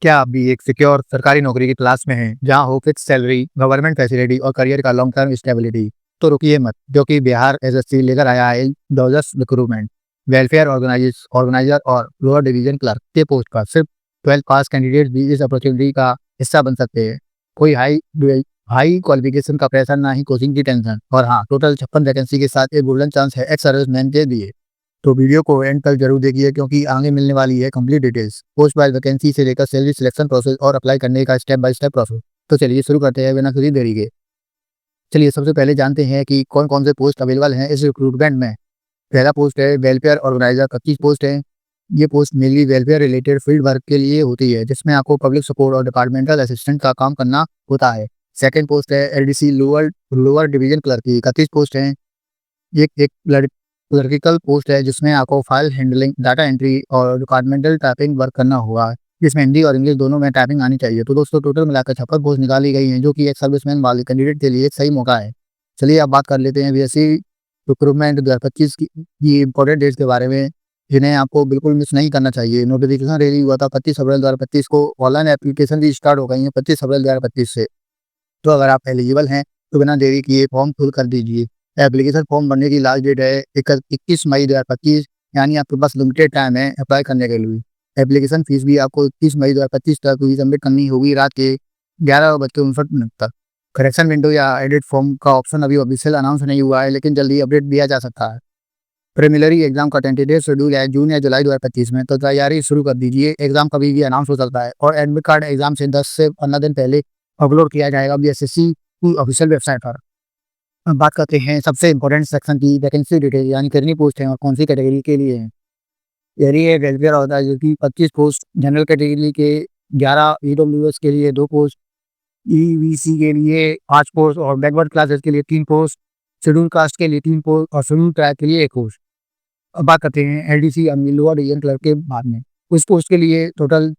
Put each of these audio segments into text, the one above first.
क्या आप भी एक सिक्योर सरकारी नौकरी की तलाश में हैं, जहां हो फिक्स सैलरी, गवर्नमेंट फैसिलिटी और करियर का लॉन्ग टर्म स्टेबिलिटी? तो रुकिए मत, क्योंकि बिहार एसएससी लेकर आया है जबरदस्त रिक्रूटमेंट। वेलफेयर ऑर्गेनाइजर और लोअर डिवीजन क्लर्क के पोस्ट पर सिर्फ 12 पास कैंडिडेट भी इस अपॉर्चुनिटी का हिस्सा बन सकते हैं। कोई हाई क्वालिफिकेशन का प्रेशर, ना ही कोचिंग की टेंशन, और हाँ, टोटल 56 वैकेंसी के साथ एक गोल्डन चांस है एक्स सर्विसमैन के लिए। तो वीडियो को एंड तक जरूर देखिए, क्योंकि आगे मिलने वाली है complete details, post wise vacancy से लेकर सैलरी सिलेक्शन प्रोसेस और अप्लाई करने का स्टेप बाय स्टेप प्रोसेस। तो चलिए शुरू करते हैं बिना किसी देरी के। चलिए सबसे पहले जानते हैं कि कौन कौन से पोस्ट अवेलेबल हैं इस रिक्रूटमेंट में। पहला पोस्ट है वेलफेयर ऑर्गेनाइजर, 25 पोस्ट है। ये post mainly welfare related field work के लिए होती है, जिसमें आपको पब्लिक सपोर्ट और डिपार्टमेंटल असिस्टेंट का काम करना होता है। सेकंड पोस्ट है LDC lower lower division clerk की, 31 पोस्ट है। ये एक क्लरिकल पोस्ट है, जिसमें आपको फाइल हैंडलिंग, डाटा एंट्री और डिपार्टमेंटल टाइपिंग वर्क करना होगा, जिसमें हिंदी और इंग्लिश दोनों में टाइपिंग आनी चाहिए। तो दोस्तों टोटल मिलाकर 56 पोस्ट निकाली गई हैं, जो कि एक सर्विसमैन वाले कैंडिडेट के लिए एक सही मौका है। चलिए अब बात कर लेते हैं बीएससी रिक्रूटमेंट 2025 की इंपॉर्टेंट डेट्स के बारे में, जिन्हें आपको बिल्कुल मिस नहीं करना चाहिए। नोटिफिकेशन रिलीज हुआ था 25 अप्रैल 2025 को। ऑनलाइन एप्लीकेशन भी स्टार्ट हो गई है 25 अप्रैल 2025 से। तो अगर आप एलिजिबल हैं तो बिना देरी किए फॉर्म फिल कर दीजिए। एप्लीकेशन फॉर्म भरने की लास्ट डेट है 21 मई 2025, यानी आपके पास लिमिटेड टाइम है अप्लाई करने के लिए। एप्लीकेशन फीस भी आपको 21 मई 2025 तक ही सबमिट करनी होगी, रात के 11:59 तक। करेक्शन विंडो या एडिट फॉर्म का ऑप्शन अभी ऑफिशियल अनाउंस नहीं हुआ है, लेकिन जल्दी अपडेट दिया जा सकता है। प्रीलिमिनरी एग्जाम का टेंटेटिव शेड्यूल है जून या जुलाई 2025 में, तो तैयारी शुरू कर दीजिए। एग्जाम कभी भी अनाउंस हो सकता है, और एडमिट कार्ड एग्जाम से 10 से 15 दिन पहले अपलोड किया जाएगा बीएसएससी की ऑफिशियल वेबसाइट पर। अब बात करते हैं सबसे इंपॉर्टेंट सेक्शन की, वैकेंसी डिटेल, यानी कितनी पोस्ट हैं और कौन सी कैटेगरी के लिए हैं। यानी ये वेलफेयर होता है, जो कि 25 पोस्ट, जनरल कैटेगरी के 11, ईडब्ल्यूएस के लिए 2 पोस्ट, ईबीसी के लिए 5 पोस्ट और बैकवर्ड क्लासेस के लिए 3 पोस्ट, शेड्यूल कास्ट के लिए 3 पोस्ट और शेड्यूल ट्राइब के लिए 1 पोस्ट। अब बात करते हैं एलडीसी लोअर डिवीजन क्लर्क के बाद में। उस पोस्ट के लिए टोटल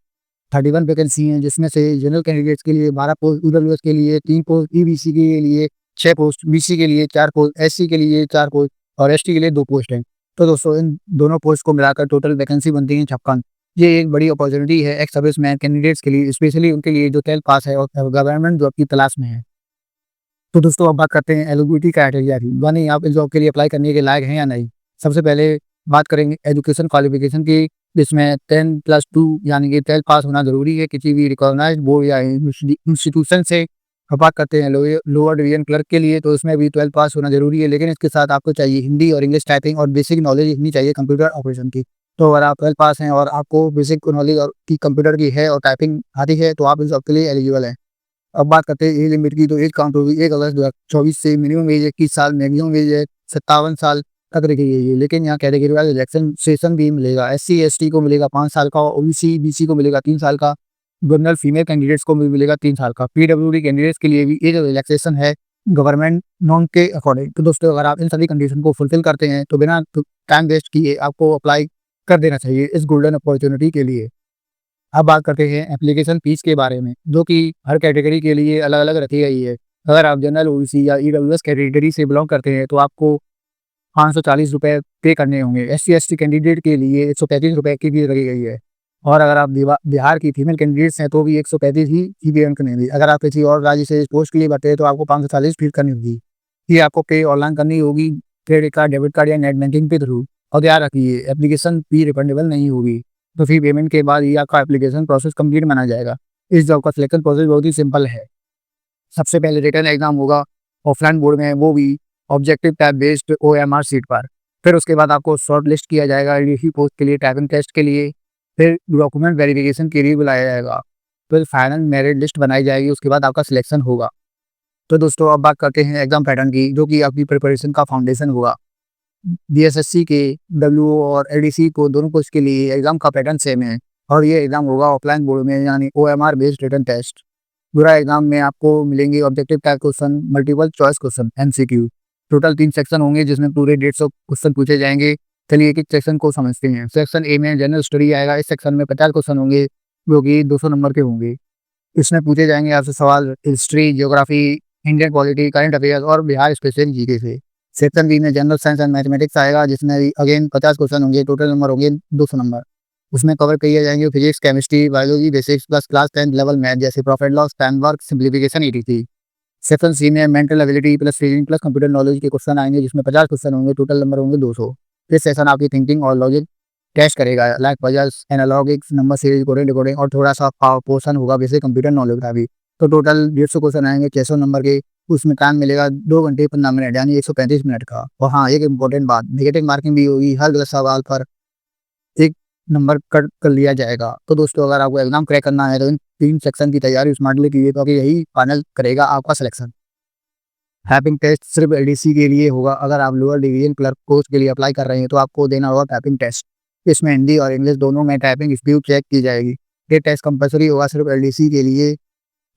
31 वैकेंसी हैं, जिसमें से जनरल कैंडिडेट्स के लिए 12 पोस्ट, ईडब्ल्यूएस के लिए 3 पोस्ट, ईबीसी के लिए 6 पोस्ट, बीसी के लिए 4 पोस्ट, एससी के लिए 4 पोस्ट और एसटी के लिए 2 पोस्ट हैं। तो दोस्तों इन दोनों पोस्ट को मिलाकर टोटल वैकेंसी बनती है 56। ये एक बड़ी अपॉर्चुनिटी है एक्स सर्विसमैन कैंडिडेट्स के लिए, स्पेशली उनके लिए जो 12 पास है और गवर्नमेंट जॉब की तलाश में है। तो दोस्तों अब बात करते हैं एलिजिबिलिटी क्राइटेरिया की, यानी आप इस जॉब के लिए अप्लाई करने के लायक हैं या नहीं। सबसे पहले बात करेंगे एजुकेशन क्वालिफिकेशन की, जिसमें 10+2 यानी कि 12 पास होना जरूरी है किसी भी रिकॉग्नाइज्ड बोर्ड या इंस्टीट्यूशन से। अब बात करते हैं लोअर डिवीजन क्लर्क के लिए, तो इसमें भी 12 पास होना जरूरी है, लेकिन इसके साथ आपको चाहिए हिंदी और इंग्लिश टाइपिंग और बेसिक नॉलेज इतनी चाहिए कंप्यूटर ऑपरेशन की। तो अगर आप 12 पास हैं और आपको बेसिक नॉलेज और की कंप्यूटर की है और टाइपिंग आती है, तो आप इस जॉब के लिए एलिजिबल हैं। अब बात करते हैं एज लिमिट की, तो एज काउंट होगी 1 अगस्त 2024 से। मिनिमम एज 21 साल, मैक्सिमम एज है 57 साल तक रखी गई है, लेकिन यहाँ कैटेगरी वाइज रिलैक्सेशन भी मिलेगा। एससी एसटी को मिलेगा 5 साल का, ओबीसी बीसी को मिलेगा 3 साल का, जनरल फीमेल कैंडिडेट्स को भी मिलेगा 3 साल का। पीडब्ल्यूडी कैंडिडेट्स के लिए भी एज रिलैक्सेशन है गवर्नमेंट नॉर्म के अकॉर्डिंग। तो दोस्तों अगर आप इन सभी कंडीशन को फुलफिल करते हैं, तो बिना टाइम वेस्ट किए आपको अप्लाई कर देना चाहिए इस गोल्डन अपॉर्चुनिटी के लिए। अब बात करते हैं एप्लीकेशन फीस के बारे में, जो कि हर कैटेगरी के लिए अलग अलग रखी गई है। अगर आप जनरल, ओबीसी या ईडब्ल्यूएस कैटेगरी से बिलोंग करते हैं, तो आपको 540 रुपये पे करने होंगे। एससी एसटी कैंडिडेट के लिए 135 रुपये की फीस रखी गई है, और अगर आप बिहार की फीमेल कैंडिडेट्स हैं तो भी 135 ही फी पेमेंट करनी होगी। अगर आप किसी और राज्य से इस पोस्ट के लिए भरते हैं, तो आपको 540 फीस करनी होगी। ये आपको पे ऑनलाइन करनी होगी, क्रेडिट कार्ड, डेबिट कार्ड या नेट बैंकिंग के थ्रू। और याद रखिए एप्लीकेशन फी रिफंडेबल नहीं होगी, तो फी पेमेंट के बाद ही आपका एप्लीकेशन प्रोसेस कंप्लीट माना जाएगा। इस जॉब का सिलेक्शन प्रोसेस बहुत ही सिंपल है। सबसे पहले रिटन एग्जाम होगा ऑफलाइन बोर्ड में, वो भी objective type based OMR sheet पर। फिर उसके बाद आपको शॉर्ट लिस्ट किया जाएगा एडीसी पोस्ट के लिए, टाइपिंग टेस्ट के लिए। फिर डॉक्यूमेंट वेरिफिकेशन के लिए बुलाया जाएगा। फिर फाइनल मेरिट लिस्ट बनाई जाएगी, उसके बाद आपका सिलेक्शन होगा। तो दोस्तों अब बात करते हैं एग्जाम पैटर्न की, जो कि आपकी प्रिपरेशन का फाउंडेशन होगा। बीएसएससी के डब्ल्यूओ और एडीसी को दोनों पोस्ट के लिए एग्जाम का पैटर्न सेम है, और ये एग्जाम होगा ऑफलाइन बोर्ड में, यानी ओएमआर बेस्ड रिटन टेस्ट। पूरा एग्जाम में आपको मिलेंगे objective type question, multiple choice question, MCQ. Total 3 section होंगे, जिसमें पूरे 150 क्वेश्चन पूछे जाएंगे। चलिए एक एक सेक्शन को समझते हैं। सेक्शन ए में जनरल स्टडी आएगा। इस सेक्शन में 50 क्वेश्चन होंगे, जो कि 200 नंबर के होंगे। इसमें पूछे जाएंगे आपसे सवाल history, geography, Indian polity, current affairs और बिहार स्पेशल जीके से। सेक्शन बी में जनरल साइंस एंड मैथमेटिक्स आएगा, जिसमें अगेन 50 क्वेश्चन होंगे, टोटल नंबर होंगे 200 नंबर। उसमें कवर किए जाएंगे physics, chemistry, biology basics plus class 10 level math जैसे profit loss, framework, simplification ETC. Section C में mental ability plus reasoning plus computer knowledge के क्वेश्चन आएंगे, जिसमें 50 क्वेश्चन होंगे, टोटल नंबर होंगे 200। इस सेशन आपकी थिंकिंग और लॉजिक टेस्ट करेगा, like puzzles, analogies, number series, coding, decoding और थोड़ा सा पोर्शन होगा बेसिक कंप्यूटर नॉलेज का भी। तो टोटल 150 क्वेश्चन आएंगे 600 नंबर के। उसमें टाइम मिलेगा 2 घंटे 15 मिनट यानी 135 मिनट का। और हाँ, एक इंपॉर्टेंट बात, नेगेटिव मार्किंग भी होगी, हर गलत सवाल पर 1 नंबर कट कर लिया जाएगा। तो दोस्तों, अगर आपको एग्जाम क्रैक करना है तो इन 3 सेक्शन की तैयारी स्मार्टली कीजिए, क्योंकि यही फाइनल करेगा आपका सिलेक्शन। टाइपिंग टेस्ट सिर्फ एलडीसी के लिए होगा। अगर आप लोअर डिवीजन क्लर्क पोस्ट के लिए अप्लाई कर रहे हैं तो आपको देना होगा टाइपिंग टेस्ट। इसमें हिंदी और इंग्लिश दोनों में टाइपिंग स्पीड चेक की जाएगी। ये टेस्ट कंपलसरी होगा सिर्फ एलडीसी के लिए।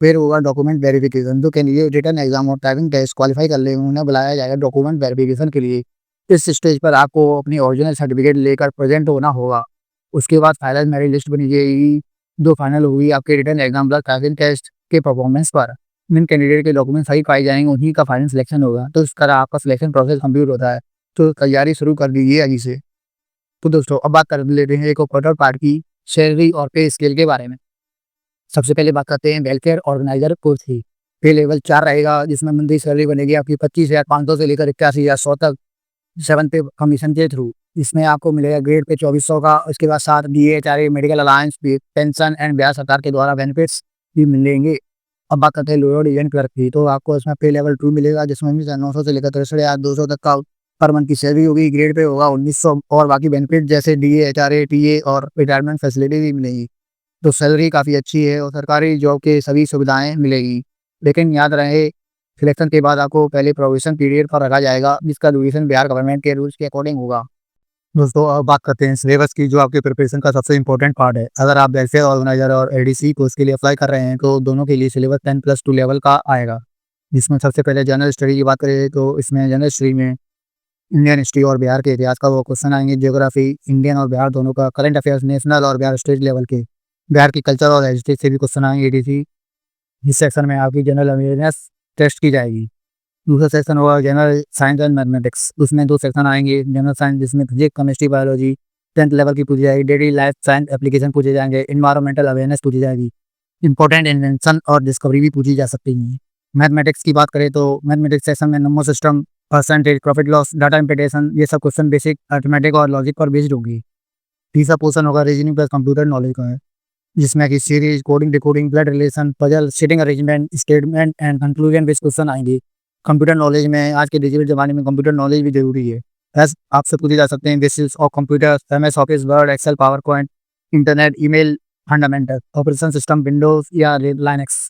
फिर होगा डॉक्यूमेंट वेरिफिकेशन। जो कैंडिडेट रिटन एग्जाम और टाइपिंग टेस्ट क्वालिफाई कर ले उन्हें बुलाया जाएगा डॉक्यूमेंट वेरिफिकेशन के लिए। इस स्टेज पर आपको अपनी ओरिजिनल सर्टिफिकेट लेकर प्रेजेंट होना होगा। उसके बाद फाइनल मेरिट लिस्ट बनी जाएगी, जो फाइनल होगी आपके written exam plus typing test के परफॉर्मेंस पर। जिन कैंडिडेट के डॉक्यूमेंट सही पाए जाएंगे उन्हीं का फाइनल सिलेक्शन होगा। तो इस तरह आपका सिलेक्शन प्रोसेस कंप्लीट होता है। तो तैयारी शुरू कर दीजिए अभी से। तो दोस्तों, अब बात कर लेते हैं एक और पार्ट की, सैलरी और पे स्केल के बारे में। सबसे पहले बात करते हैं वेलफेयर ऑर्गेनाइजर पोस्ट की। पे लेवल 4 रहेगा, जिसमें मंथली सैलरी बनेगी आपकी 25,500 से लेकर 81,100 तक, 7 पे कमीशन के थ्रू। इसमें आपको मिलेगा ग्रेड पे 2400 का। उसके बाद साथ DHRA, medical alliance, pension and Bihar सरकार के द्वारा बेनिफिट्स भी मिलेंगे। अब बात करते हैं लोअर डिवीजन क्लर्क की। तो आपको इसमें पे लेवल 2 मिलेगा, जिसमें भी 900 से लेकर 63,200 तक का पर मंथ की सैलरी होगी। ग्रेड पे होगा 1900 और बाकी बेनिफिट जैसे DHRA, TA और रिटायरमेंट फैसिलिटी भी मिलेगी। तो सैलरी काफ़ी अच्छी है और सरकारी जॉब के सभी सुविधाएं मिलेगी। लेकिन याद रहे, सिलेक्शन के बाद आपको पहले प्रोविजन पीरियड पर रखा जाएगा, जिसका ड्यूरेशन बिहार गवर्नमेंट के रूल्स के अकॉर्डिंग होगा। दोस्तों, अब बात करते हैं सिलेबस की, जो आपके प्रिपरेशन का सबसे इंपॉर्टेंट पार्ट है। अगर आप वेलफेयर ऑर्गेनाइजर और एडीसी कोर्स के लिए अप्लाई कर रहे हैं तो दोनों के लिए सिलेबस 10+2 लेवल का आएगा। जिसमें सबसे पहले जनरल स्टडी की बात करें तो इसमें जनरल स्टडी में इंडियन हिस्ट्री और बिहार के इतिहास का वो क्वेश्चन आएंगे, ज्योग्राफी इंडियन और बिहार दोनों का, करंट अफेयर्स नेशनल और बिहार स्टेट लेवल के, बिहार की कल्चर और हेरिटेज से भी क्वेश्चन आएंगे एडीसी। इस सेक्शन में आपकी जनरल अवेयरनेस टेस्ट की जाएगी। दूसरा सेक्शन होगा जनरल साइंस एंड मैथमेटिक्स। उसमें 2 सेक्शन आएंगे, जनरल साइंस जिसमें physics, chemistry, biology 10th level की पूछी जाएगी, डेली लाइफ साइंस एप्लीकेशन पूछे जाएंगे, इन्वायरमेंटल अवेयरनेस पूछी जाएगी, इंपॉर्टेंट इन्वेंशन और डिस्कवरी भी पूछी जा सकती है। मैथमेटिक्स की बात करें तो मैथमेटिक्स सेक्शन में number system, percentage, profit loss, data implementation, ये सब क्वेश्चन बेसिक अर्थमेटिक और लॉजिक पर बेस्ड होगी। तीसरा पोर्शन होगा रीजनिंग प्लस कंप्यूटर नॉलेज का है, जिसमें कि series, coding, decoding, blood relation, puzzle, seating arrangement, statement and conclusion based question आएंगे। कंप्यूटर नॉलेज में आज के डिजिटल जमाने में कंप्यूटर नॉलेज भी जरूरी है। बस आपसे पूछे जा सकते हैं basics of computer, MS office, word, excel, power point, internet, email, fundamental, operation system, Windows या Linux,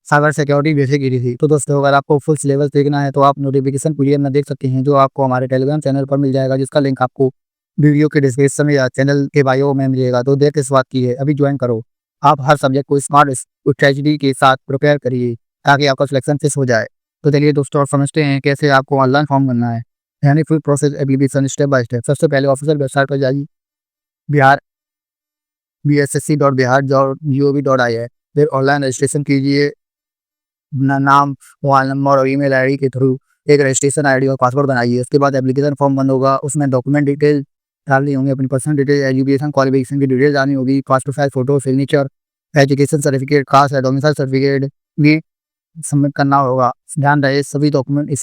cyber security basic EDC। तो दोस्तों, अगर आपको फुल सिलेबस देखना है तो आप नोटिफिकेशन पीडीएफ में देख सकते हैं, जो आपको हमारे टेलीग्राम चैनल पर मिल जाएगा, जिसका लिंक आपको वीडियो के डिस्क्रिप्शन या चैनल के बायो में मिलेगा। तो देर किस बात की है, अभी ज्वाइन करो। आप हर सब्जेक्ट को स्मार्ट स्ट्रेटजी के साथ प्रिपेयर करिए ताकि आपका सिलेक्शन फिक्स हो जाए। तो चलिए दोस्तों, आप समझते हैं कैसे आपको ऑनलाइन फॉर्म भरना है, यानी full process application step by step. सबसे पहले ऑफिशियल वेबसाइट पर जाइए, बिहार bssc.bihar.gov.in है। फिर ऑनलाइन रजिस्ट्रेशन कीजिए, अपना नाम, मोबाइल नंबर और ईमेल आईडी के थ्रू एक रजिस्ट्रेशन आईडी और पासवर्ड बनाइए। उसके बाद एप्लीकेशन फॉर्म बंद होगा, उसमें डॉक्यूमेंट डिटेल डालनी होंगी, अपनी पर्सनल डिटेल, एजुकेशन क्वालिफिकेशन की डिटेल डालनी होगी, passport size photo, signature, education certificate, caste या डोमिसाइल सर्टिफिकेट भी सबमिट करना होगा। ध्यान रहे सभी डॉक्यूमेंट इस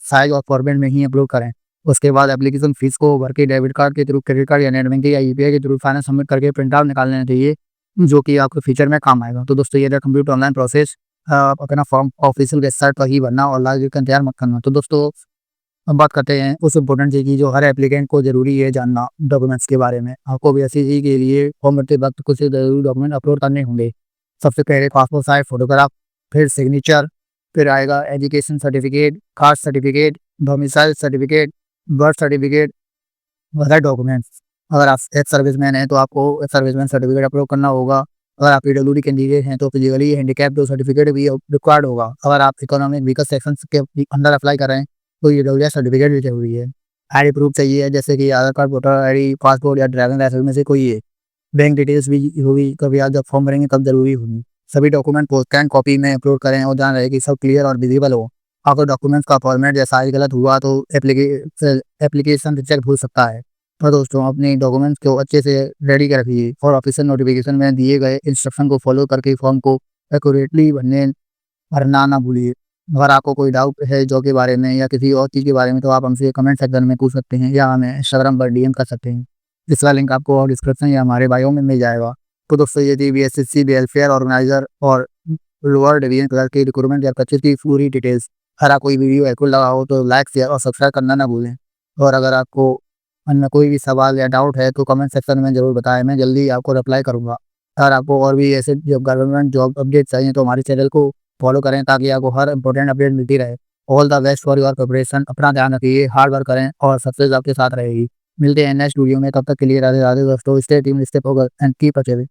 साइज और फॉर्मेट में ही अपलोड करें। उसके बाद एप्लीकेशन फीस को भर के डेबिट कार्ड के थ्रू, क्रेडिट कार्ड या नेट बैंकिंग या UPI के थ्रू फाइनल सबमिट करके प्रिंट आउट निकाल लेना चाहिए, जो कि आपके फ्यूचर में काम आएगा। तो दोस्तों, ये कंप्लीट ऑनलाइन प्रोसेस। आप अपना फॉर्म ऑफिशियल वेबसाइट पर ही भरना और लास्ट का इंतजार मत करना। तो दोस्तों, अब बात करते हैं उस इम्पोर्टेंट चीज़ की जो हर एप्लीकेंट को जरूरी है जानना, डॉक्यूमेंट्स के बारे में। आपको भी BSc के लिए फॉर्म भरते वक्त कुछ जरूरी डॉक्यूमेंट अपलोड करने होंगे। सबसे पहले पासपोर्ट साइज फोटोग्राफ, फिर सिग्नेचर, फिर आएगा education certificate, caste certificate, domicile certificate, birth certificate, other documents. अगर आप एक्स सर्विसमैन हैं तो आपको एक्स सर्विसमैन सर्टिफिकेट अपलोड करना होगा। अगर आप PWD कैंडिडेट हैं तो फिजिकली हैंडीकैप तो सर्टिफिकेट भी रिक्वायर्ड होगा। अगर आप इकोनॉमिक वीकर सेक्शन के अंदर अप्लाई कर रहे हैं तो EWS सर्टिफिकेट भी जरूरी है। ID प्रूफ चाहिए, जैसे कि आधार कार्ड, वोटर ID, पासपोर्ट या ड्राइविंग लाइसेंस में से कोई है। बैंक डिटेल्स भी होगी, कभी आप जब फॉर्म भरेंगे तब जरूरी होगी। सभी डॉक्यूमेंट को स्कैन कॉपी में अपलोड करें और ध्यान रहे कि सब क्लियर और विजिबल हो। अगर डॉक्यूमेंट्स का फॉर्मेट या साइज गलत हुआ तो एप्लीकेशन रिजेक्ट हो सकता है। तो दोस्तों अपने डॉक्यूमेंट्स को अच्छे से रेडी कर रखिए और ऑफिशियल नोटिफिकेशन में दिए गए इंस्ट्रक्शन को फॉलो करके फॉर्म को एक्यूरेटली भरना ना भूलिए। अगर आपको कोई डाउट है जॉब के बारे में या किसी और चीज़ के बारे में तो आप हमसे कमेंट सेक्शन में पूछ सकते हैं या हमें इंस्टाग्राम पर डीएम कर सकते हैं। इसका लिंक आपको और डिस्क्रिप्शन या हमारे बायो में मिल जाएगा। तो दोस्तों ये थी बीएसएससी वेलफेयर ऑर्गेनाइजर और लोअर डिवीजन क्लर्क की रिक्रूटमेंट या परचेज की पूरी डिटेल्स। अगर आपको कोई वीडियो हेल्पफुल लगा हो तो लाइक शेयर और सब्सक्राइब करना ना भूलें। और अगर आपको अन्य कोई भी सवाल या डाउट है तो कमेंट सेक्शन में ज़रूर बताएं, मैं जल्दी आपको रिप्लाई करूँगा। अगर आपको और भी ऐसे जब गवर्नमेंट जॉब अपडेट चाहिए तो हमारे चैनल को फॉलो करें ताकि आपको हर इंपॉर्टेंट अपडेट मिलती रहे। All the best for your preparation. अपना ध्यान रखिए, हार्ड वर्क करें और सक्सेस आपके साथ रहेगी। मिलते हैं नेक्स्ट वीडियो में, तब तक के लिए राधे राधे दोस्तों। Stay tuned, stay focused and keep achieving.